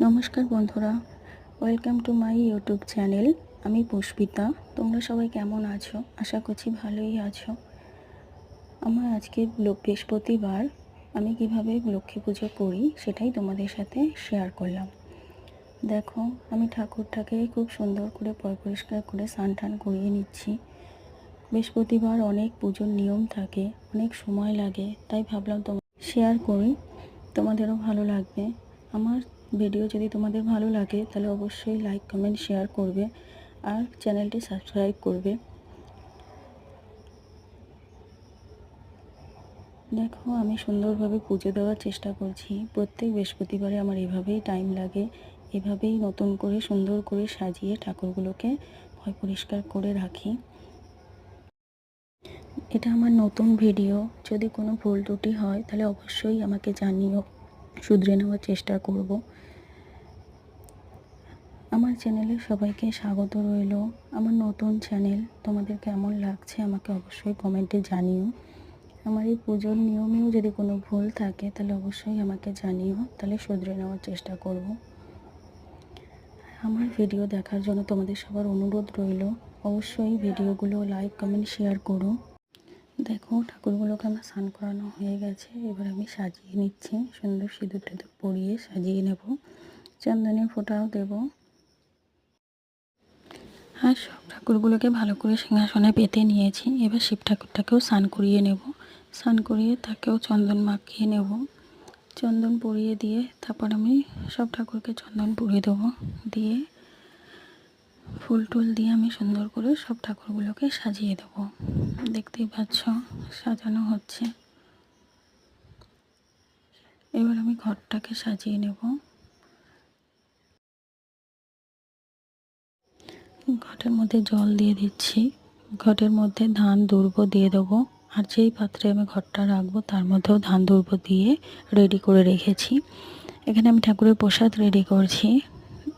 নমস্কার বন্ধুরা, welcome to my YouTube channel. আমি পুষ্পিতা। তোমরা সবাই কেমন আছো? আশা করছি ভালোই আছো। আমার আজকে বৃহস্পতিবার, আমি কিভাবে লক্ষ্মী পুজো করি সেটাই তোমাদের সাথে শেয়ার করলাম। দেখো, আমি ঠাকুরটাকে খুব সুন্দর করে পরিষ্কার করে স্নান টান করিয়ে নিচ্ছি। বৃহস্পতিবার অনেক পুজোর নিয়ম থাকে, অনেক সময় লাগে, তাই ভাবলাম শেয়ার করি, তোমাদেরও ভালো লাগবে। আমার ভিডিও যদি তোমাদের ভালো লাগে তাহলে অবশ্যই লাইক কমেন্ট শেয়ার করবে আর চ্যানেলটি সাবস্ক্রাইব করবে। দেখো, আমি সুন্দরভাবে পুজো দেওয়ার চেষ্টা করছি। প্রত্যেক বৃহস্পতিবারে আমার এভাবেই টাইম লাগে, এভাবেই নতুন করে সুন্দর করে সাজিয়ে ঠাকুরগুলোকে পরিষ্কার করে রাখি। এটা আমার নতুন ভিডিও, যদি কোনো ভুল ত্রুটি হয় তাহলে অবশ্যই আমাকে জানিও, শুধরে নেওয়ার চেষ্টা করব। আমার চ্যানেলে সবাইকে স্বাগত রইল। আমার নতুন চ্যানেল, তোমাদের কেমন লাগছে আমাকে অবশ্যই কমেন্টে জানিও। আমার এই পুজোর নিয়মেও যদি কোনো ভুল থাকে তাহলে অবশ্যই আমাকে জানিও, তাহলে শুধরে নেওয়ার চেষ্টা করব। আমার ভিডিও দেখার জন্য তোমাদের সবার অনুরোধ রইল, অবশ্যই ভিডিওগুলো লাইক কমেন্ট শেয়ার করো। দেখো, ঠাকুরগুলোকে আমার স্নান করানো হয়ে গেছে। এবার আমি সাজিয়ে নিচ্ছি, সুন্দর সিঁদুর টিঁদুর পরিয়ে সাজিয়ে নেব, চন্দনের ফোঁটাও দেবো। আর সব ঠাকুরগুলোকে ভালো করে সিংহাসনে পেতে নিয়েছি। এবার শিব ঠাকুরটাকেও স্নান করিয়ে নেব। স্নান করিয়ে তাকেও চন্দন মাখিয়ে নেব, চন্দন পরিয়ে দিয়ে তারপর আমি সব ঠাকুরকে চন্দন পরিয়ে দেবো। দিয়ে ফুল টুল দিয়ে আমি সুন্দর করে সব ঠাকুরগুলোকে সাজিয়ে দেবো। দেখতেই পাচ্ছ সাজানো হচ্ছে। এবার আমি ঘরটাকে সাজিয়ে নেব। ঘটের মধ্যে জল দিয়ে দিচ্ছি, ঘটের মধ্যে ধান দুর্ব দিয়ে দেবো। আর যেই পাত্রে আমি ঘরটা রাখবো তার মধ্যেও ধান দুর্ব দিয়ে রেডি করে রেখেছি। এখানে আমি ঠাকুরের প্রসাদ রেডি করছি।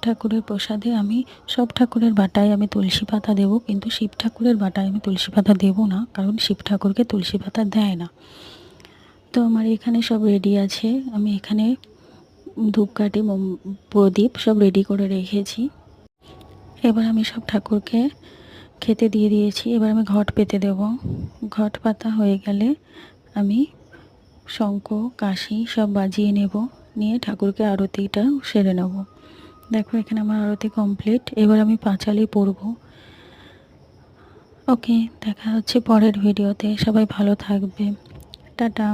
ঠাকুরের প্রসাদে আমি সব ঠাকুরের বাটায় আমি তুলসী পাতা দেবো, কিন্তু শিব ঠাকুরের বাটায় আমি তুলসী পাতা দেবো না, কারণ শিব ঠাকুরকে তুলসী পাতা দেয় না। তো আমার এখানে সব রেডি আছে। আমি এখানে ধূপকাঠি, প্রদীপ সব রেডি করে রেখেছি। এবার আমি সব ঠাকুরকে খেতে দিয়ে দিয়েছি। এবার আমি ঘট পেতে দেব। ঘট পাতা হয়ে গেলে আমি শঙ্খ কাশি সব বাজিয়ে নেব, নিয়ে ঠাকুরকে আরতিটা সেরে নেব। দেখো, এখানে আমার আরতি কমপ্লিট। এবার আমি পাঁচালি পরব। ওকে, দেখা হচ্ছে পরের ভিডিওতে। সবাই ভালো থাকবে। টাটা।